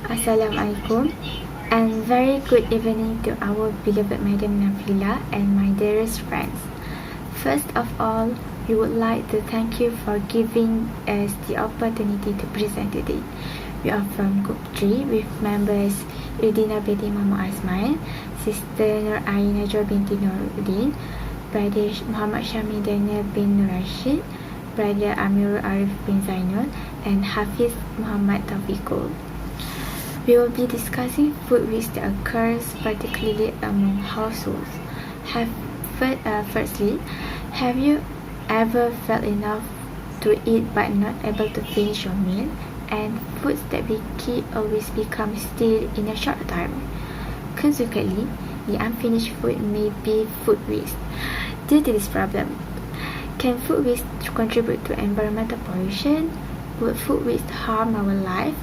Assalamualaikum and very good evening to our beloved Madam Nafila and my dearest friends. First of all, we would like to thank you for giving us the opportunity to present today. We are from Group 3 with members Udina binti Muhammad Asmail, Sister Nur Aina Jo binti Nuruddin, Brother Muhammad Syami Daniel bin Nur Rashid, Brother Amirul Arif bin Zainul, and Hafiz Muhammad Taufiqul. We will be discussing food waste that occurs particularly among households. Firstly, have you ever felt enough to eat but not able to finish your meal? And foods that we keep always become stale in a short time. Consequently, the unfinished food may be food waste. Due to this problem, can food waste contribute to environmental pollution? Would food waste harm our life?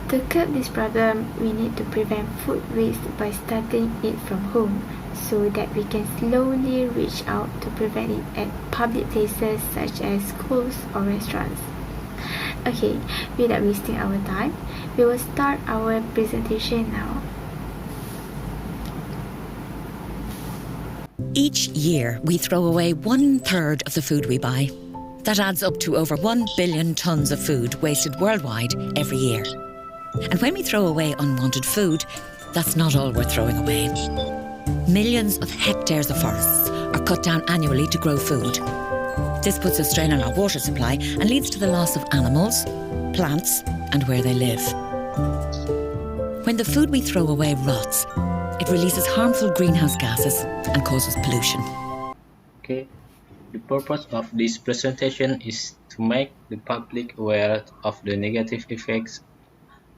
To curb this problem, we need to prevent food waste by starting it from home so that we can slowly reach out to prevent it at public places such as schools or restaurants. Okay, without wasting our time, we will start our presentation now. Each year, we throw away 1/3 of the food we buy. That adds up to over 1 billion tonnes of food wasted worldwide every year. And when we throw away unwanted food, that's not all we're throwing away. Millions of hectares of forests are cut down annually to grow food. This puts a strain on our water supply and leads to the loss of animals, plants, and where they live. When the food we throw away rots, it releases harmful greenhouse gases and causes pollution. Okay, the purpose of this presentation is to make the public aware of the negative effects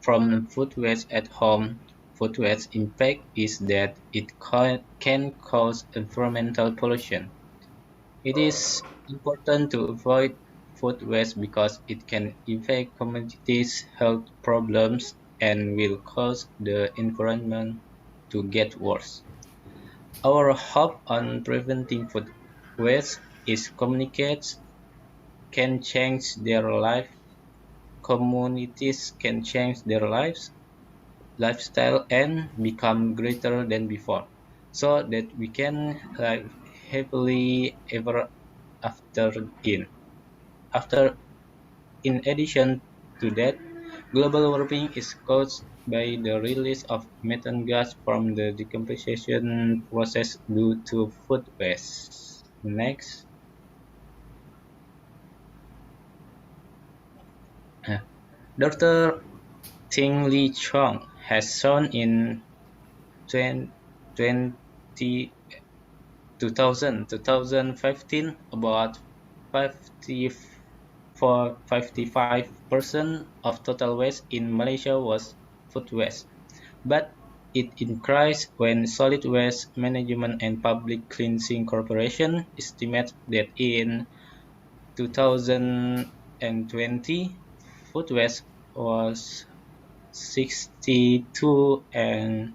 from food waste at home. Food waste impact is that it can cause environmental pollution. It is important to avoid food waste because it can affect communities' health problems and will cause the environment to get worse. Our hope on preventing food waste is communities can change their life, communities can change their lifestyle and become greater than before, so that we can live happily ever after. In addition to that, global warming is caused by the release of methane gas from the decomposition process due to food waste. Next. Dr. Ting Li Chong has shown in 2015 about 55% of total waste in Malaysia was food waste, but it increased when Solid Waste Management and Public Cleansing Corporation estimates that in 2020, food waste was 62 and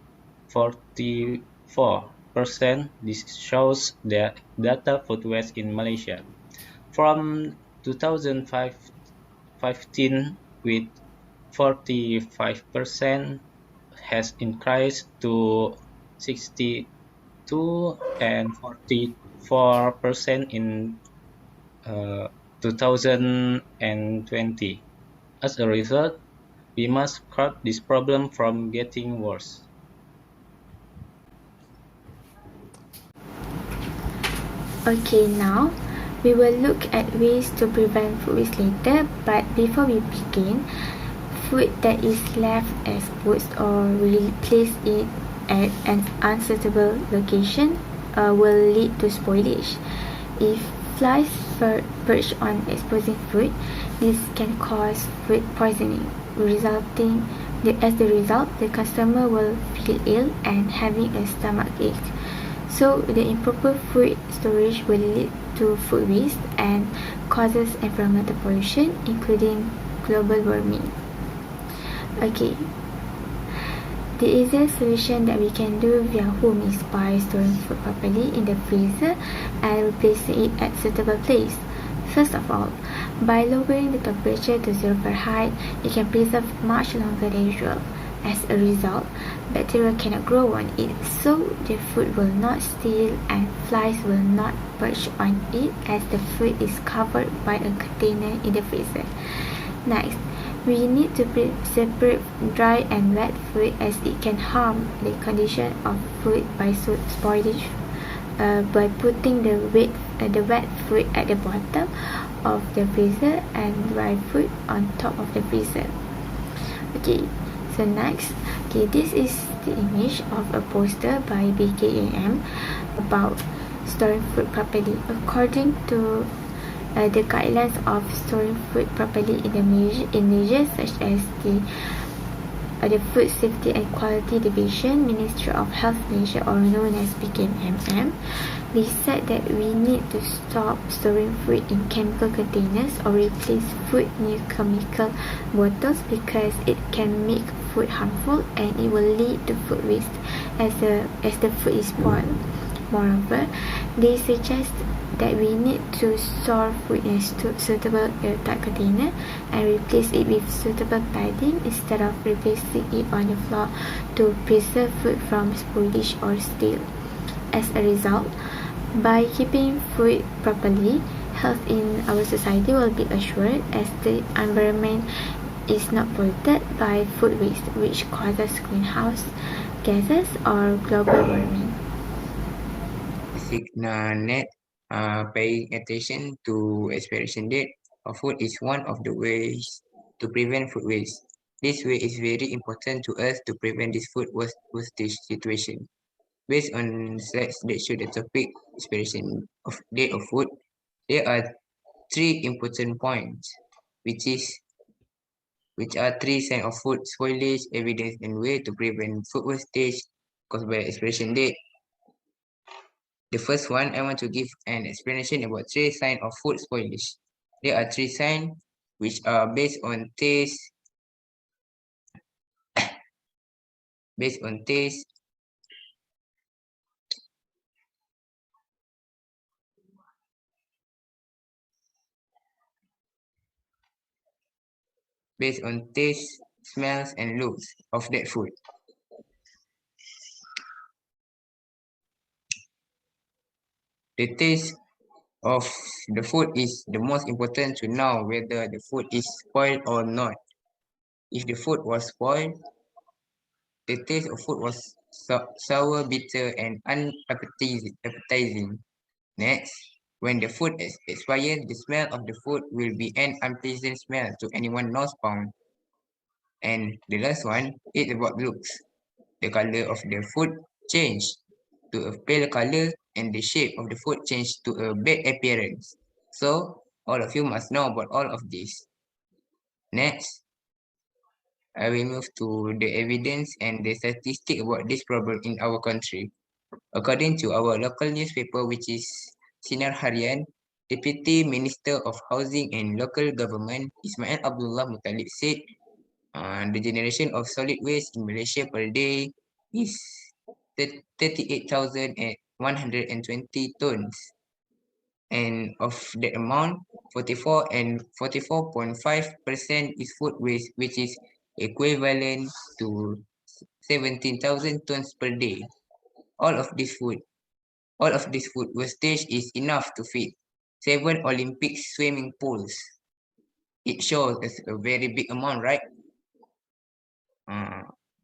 44%. This shows the data food waste in Malaysia. From 2015, with 45% has increased to 62 and 44% in 2020. As a result, we must curb this problem from getting worse. Okay, now we will look at ways to prevent food waste later, but before we begin, food that is left exposed or we place it at an unsuitable location will lead to spoilage. If flies perch on exposing food, this can cause food poisoning, as the result, the customer will feel ill and having a stomach ache. So the improper food storage will lead to food waste and causes environmental pollution, including global warming. Okay. The easiest solution that we can do via home is by storing food properly in the freezer and placing it at suitable place. First of all, by lowering the temperature to 0 Fahrenheit, it can preserve much longer than usual. As a result, bacteria cannot grow on it, so the food will not steal and flies will not perch on it as the food is covered by a container in the freezer. Next, we need to separate dry and wet food as it can harm the condition of food by spoilage by putting the wet food at the bottom of the freezer and dry food on top of the freezer. Okay, so next, this is the image of a poster by BKAM about storing food properly. According to the guidelines of storing food properly in measures such as the Food Safety and Quality Division, Ministry of Health Malaysia, or known as BKMM, they said that we need to stop storing food in chemical containers or replace food near chemical bottles because it can make food harmful and it will lead to food waste as the food is spoiled. Moreover, they suggest that we need to store food in a suitable airtight container and replace it with suitable padding instead of replacing it on the floor to preserve food from spoilage or stale. As a result, by keeping food properly, health in our society will be assured as the environment is not polluted by food waste, which causes greenhouse gases or global warming. Net paying attention to expiration date of food is one of the ways to prevent food waste. This way is very important to us to prevent this food wastage situation. Based on slides that show the topic expiration of date of food, there are three important points, which are three signs of food spoilage, evidence, and way to prevent food wastage caused by expiration date. The first one, I want to give an explanation about three signs of food spoilage. There are three signs which are based on taste, based on taste, smells, and looks of that food. The taste of the food is the most important to know whether the food is spoiled or not. If the food was spoiled, the taste of food was sour, bitter, and unappetizing. Next, when the food is expired, the smell of the food will be an unpleasant smell to anyone northbound. And the last one is about looks. The color of the food changed to a pale color and the shape of the food changed to a bad appearance. So, all of you must know about all of this. Next, I will move to the evidence and the statistic about this problem in our country. According to our local newspaper, which is Sinar Harian, Deputy Minister of Housing and Local Government Ismail Abdullah Muttalib said the generation of solid waste in Malaysia per day is 38,120 tons. And of that amount, 44.5% is food waste, which is equivalent to 17,000 tons per day. All of this food wastage is enough to feed 7 Olympic swimming pools. It shows as a very big amount, right?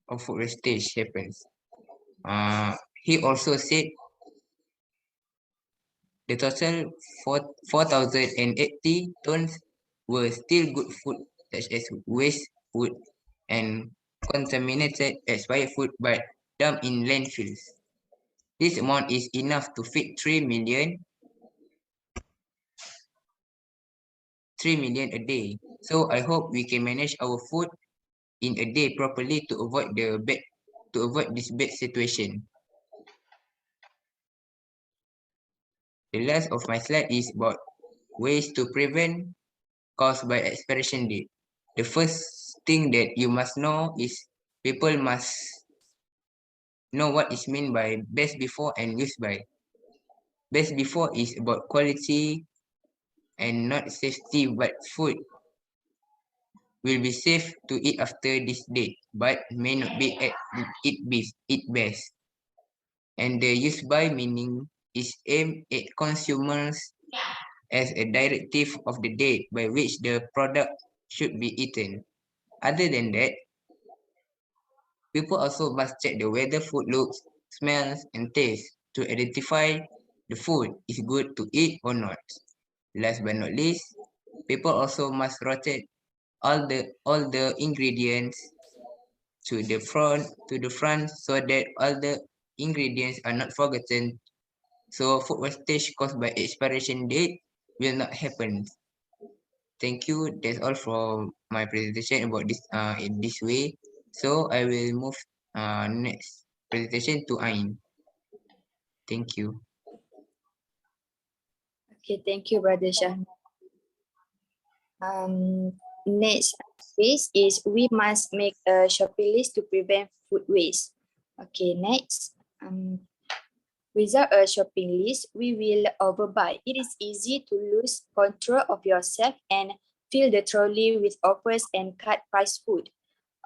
Of food wastage happens. He also said the total 4,080 tons were still good food, such as waste food and contaminated expired food, but dumped in landfills. This amount is enough to feed 3 million a day. So I hope we can manage our food in a day properly to avoid this bad situation. The last of my slide is about ways to prevent caused by expiration date. The first thing that you must know is people must know what is meant by best before and use by. Best before is about quality and not safety, but food. will be safe to eat after this date, but may not be at eat best. And the use by meaning is aimed at consumers as a directive of the date by which the product should be eaten. Other than that, people also must check the whether food looks, smells, and tastes to identify the food is good to eat or not. Last but not least, people also must rotate all the ingredients to the front so that all the ingredients are not forgotten. So food wastage caused by expiration date will not happen. Thank you. That's all for my presentation about this in this way. So I will move next presentation to Ain. Thank you. Okay, thank you, Brother Shah. Next phase is we must make a shopping list to prevent food waste. Okay, next. Without a shopping list, we will overbuy. It is easy to lose control of yourself and fill the trolley with offers and cut price food.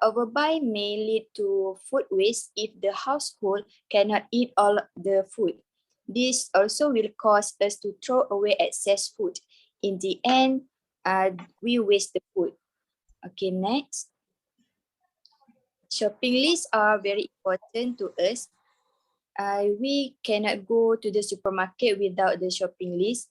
Overbuy may lead to food waste if the household cannot eat all the food. This also will cause us to throw away excess food. In the end, we waste the food. Okay, next. Shopping lists are very important to us. We cannot go to the supermarket without the shopping list.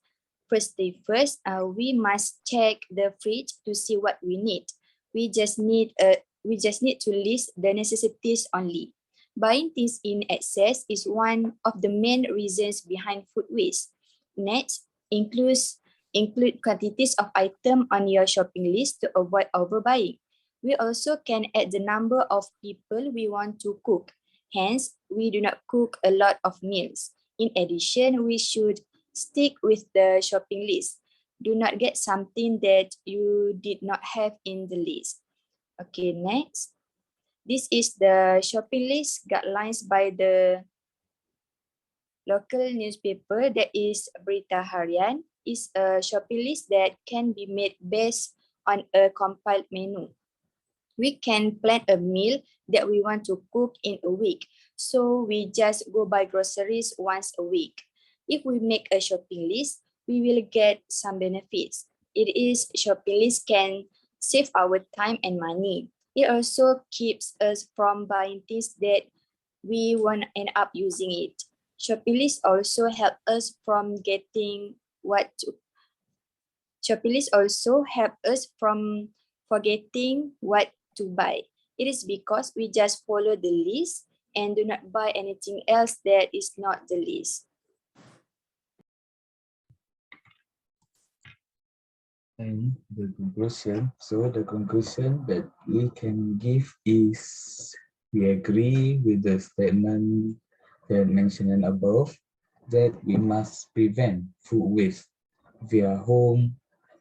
First thing first, we must check the fridge to see what we need. We just need to list the necessities only. Buying things in excess is one of the main reasons behind food waste. Next, include quantities of items on your shopping list to avoid overbuying. We also can add the number of people we want to cook. Hence, we do not cook a lot of meals. In addition, we should stick with the shopping list. Do not get something that you did not have in the list. Okay, next. This is the shopping list guidelines by the local newspaper, that is Berita Harian. Is a shopping list that can be made based on a compiled menu. We can plan a meal that we want to cook in a week, so we just go buy groceries once a week. If we make a shopping list, we will get some benefits. It is shopping list can save our time and money. It also keeps us from buying things that we won't end up using it. Shopping list also help us from getting what to. Shopping list also help us from forgetting what to buy. It is because we just follow the list and do not buy anything else that is not the list. And the conclusion. So the conclusion that we can give is we agree with the statement that mentioned above that we must prevent food waste via home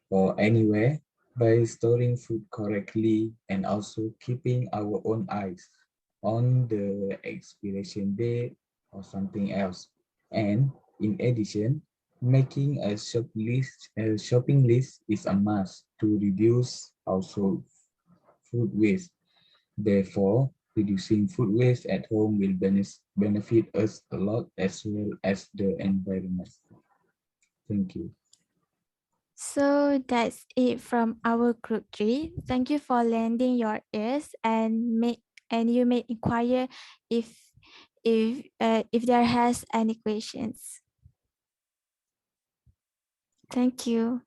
or anywhere by storing food correctly and also keeping our own eyes on the expiration date or something else. And in addition, making a shopping list is a must to reduce household food waste. Therefore, reducing food waste at home will benefit us a lot as well as the environment. Thank you. So that's it from our group 3. Thank you for lending your ears and you may inquire if there has any questions. Thank you.